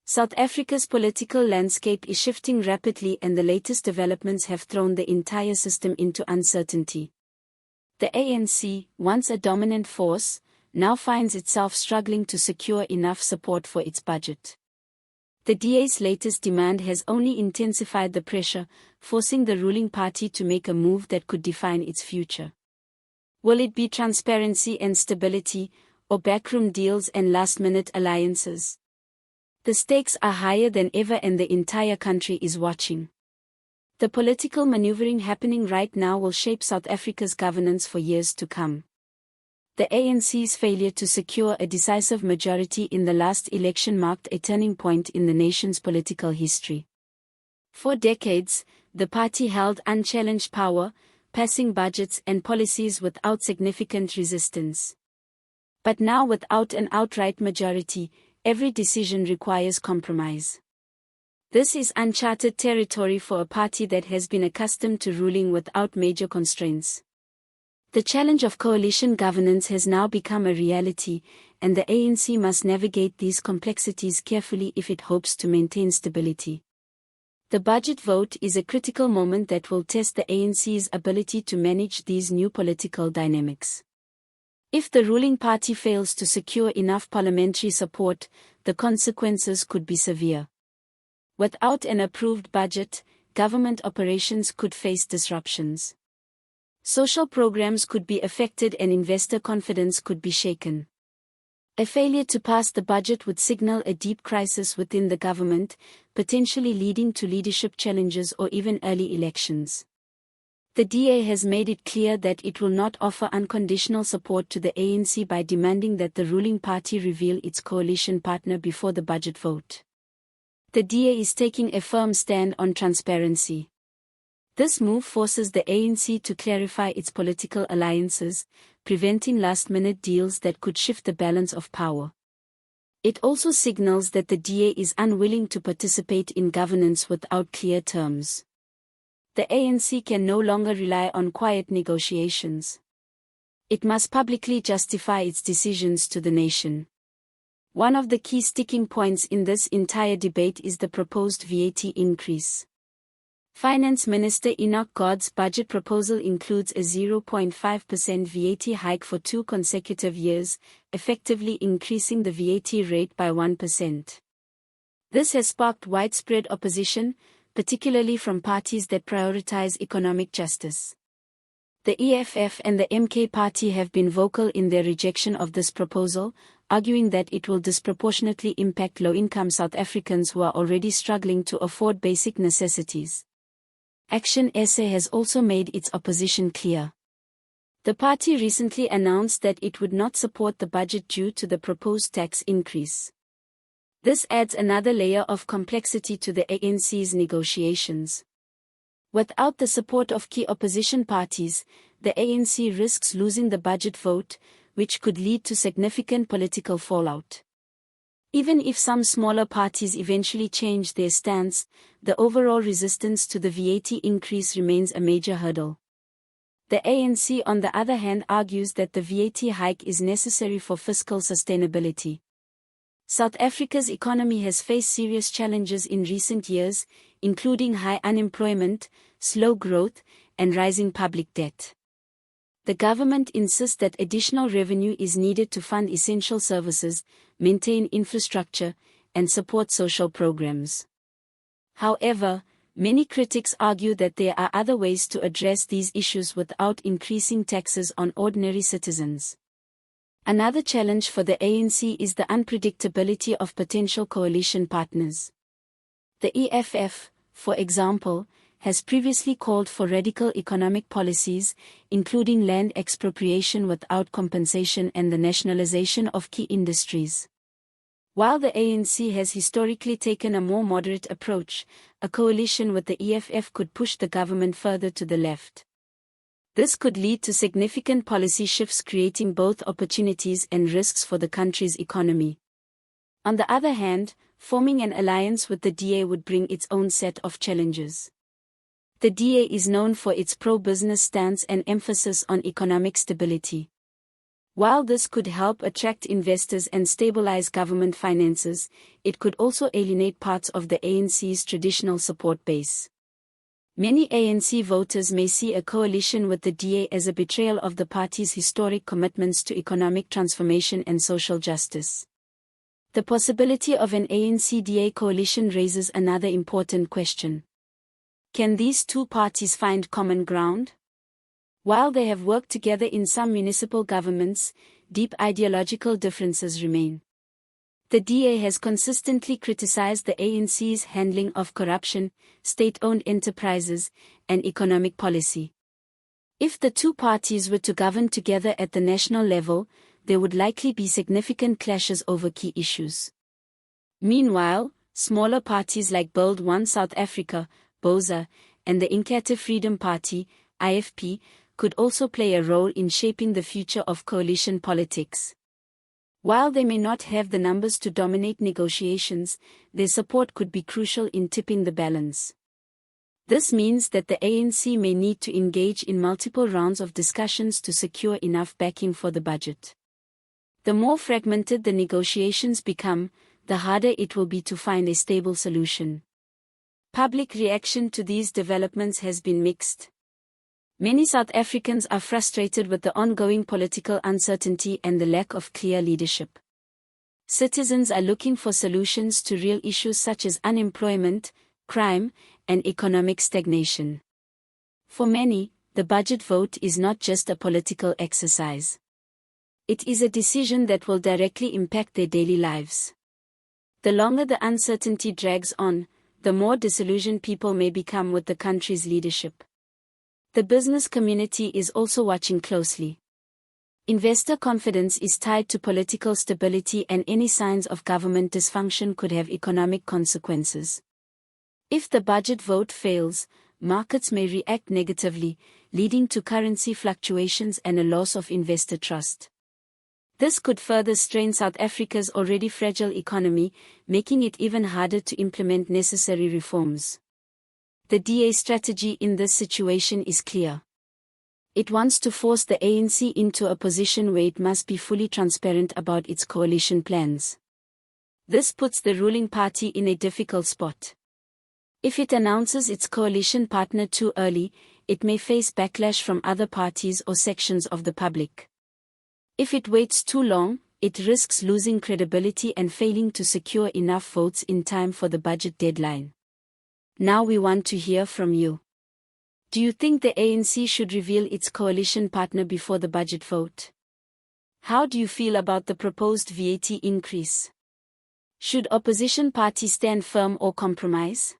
South Africa's political landscape is shifting rapidly, and the latest developments have thrown the entire system into uncertainty. The ANC, once a dominant force, now finds itself struggling to secure enough support for its budget. The DA's latest demand has only intensified the pressure, forcing the ruling party to make a move that could define its future. Will it be transparency and stability, or backroom deals and last-minute alliances? The stakes are higher than ever, and the entire country is watching. The political maneuvering happening right now will shape South Africa's governance for years to come. The ANC's failure to secure a decisive majority in the last election marked a turning point in the nation's political history. For decades, the party held unchallenged power, passing budgets and policies without significant resistance. But now, without an outright majority, every decision requires compromise. This is uncharted territory for a party that has been accustomed to ruling without major constraints. The challenge of coalition governance has now become a reality, and the ANC must navigate these complexities carefully if it hopes to maintain stability. The budget vote is a critical moment that will test the ANC's ability to manage these new political dynamics. If the ruling party fails to secure enough parliamentary support, the consequences could be severe. Without an approved budget, government operations could face disruptions. Social programs could be affected and investor confidence could be shaken. A failure to pass the budget would signal a deep crisis within the government, potentially leading to leadership challenges or even early elections. The DA has made it clear that it will not offer unconditional support to the ANC by demanding that the ruling party reveal its coalition partner before the budget vote. The DA is taking a firm stand on transparency. This move forces the ANC to clarify its political alliances, preventing last-minute deals that could shift the balance of power. It also signals that the DA is unwilling to participate in governance without clear terms. The ANC can no longer rely on quiet negotiations. It must publicly justify its decisions to the nation. One of the key sticking points in this entire debate is the proposed VAT increase. Finance Minister Enoch God's budget proposal includes a 0.5% VAT hike for 2 consecutive years, effectively increasing the VAT rate by 1%. This has sparked widespread opposition, particularly from parties that prioritize economic justice. The EFF and the MK party have been vocal in their rejection of this proposal, arguing that it will disproportionately impact low-income South Africans who are already struggling to afford basic necessities. Action SA has also made its opposition clear. The party recently announced that it would not support the budget due to the proposed tax increase. This adds another layer of complexity to the ANC's negotiations. Without the support of key opposition parties, the ANC risks losing the budget vote, which could lead to significant political fallout. Even if some smaller parties eventually change their stance, the overall resistance to the VAT increase remains a major hurdle. The ANC, on the other hand, argues that the VAT hike is necessary for fiscal sustainability. South Africa's economy has faced serious challenges in recent years, including high unemployment, slow growth, and rising public debt. The government insists that additional revenue is needed to fund essential services, maintain infrastructure, and support social programs. However, many critics argue that there are other ways to address these issues without increasing taxes on ordinary citizens. Another challenge for the ANC is the unpredictability of potential coalition partners. The EFF, for example, has previously called for radical economic policies, including land expropriation without compensation and the nationalization of key industries. While the ANC has historically taken a more moderate approach, a coalition with the EFF could push the government further to the left. This could lead to significant policy shifts, creating both opportunities and risks for the country's economy. On the other hand, forming an alliance with the DA would bring its own set of challenges. The DA is known for its pro-business stance and emphasis on economic stability. While this could help attract investors and stabilize government finances, it could also alienate parts of the ANC's traditional support base. Many ANC voters may see a coalition with the DA as a betrayal of the party's historic commitments to economic transformation and social justice. The possibility of an ANC-DA coalition raises another important question. Can these two parties find common ground? While they have worked together in some municipal governments, deep ideological differences remain. The DA has consistently criticized the ANC's handling of corruption, state-owned enterprises, and economic policy. If the two parties were to govern together at the national level, there would likely be significant clashes over key issues. Meanwhile, smaller parties like Build One South Africa, BOSA, and the Inkatha Freedom Party, IFP, could also play a role in shaping the future of coalition politics. While they may not have the numbers to dominate negotiations, their support could be crucial in tipping the balance. This means that the ANC may need to engage in multiple rounds of discussions to secure enough backing for the budget. The more fragmented the negotiations become, the harder it will be to find a stable solution. Public reaction to these developments has been mixed. Many South Africans are frustrated with the ongoing political uncertainty and the lack of clear leadership. Citizens are looking for solutions to real issues such as unemployment, crime, and economic stagnation. For many, the budget vote is not just a political exercise. It is a decision that will directly impact their daily lives. The longer the uncertainty drags on, the more disillusioned people may become with the country's leadership. The business community is also watching closely. Investor confidence is tied to political stability, and any signs of government dysfunction could have economic consequences. If the budget vote fails, markets may react negatively, leading to currency fluctuations and a loss of investor trust. This could further strain South Africa's already fragile economy, making it even harder to implement necessary reforms. The DA strategy in this situation is clear. It wants to force the ANC into a position where it must be fully transparent about its coalition plans. This puts the ruling party in a difficult spot. If it announces its coalition partner too early, it may face backlash from other parties or sections of the public. If it waits too long, it risks losing credibility and failing to secure enough votes in time for the budget deadline. Now we want to hear from you. Do you think the ANC should reveal its coalition partner before the budget vote? How do you feel about the proposed VAT increase? Should opposition parties stand firm or compromise?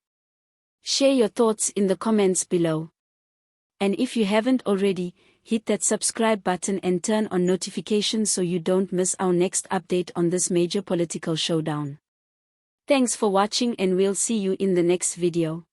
Share your thoughts in the comments below. And if you haven't already, hit that subscribe button and turn on notifications so you don't miss our next update on this major political showdown. Thanks for watching, and we'll see you in the next video.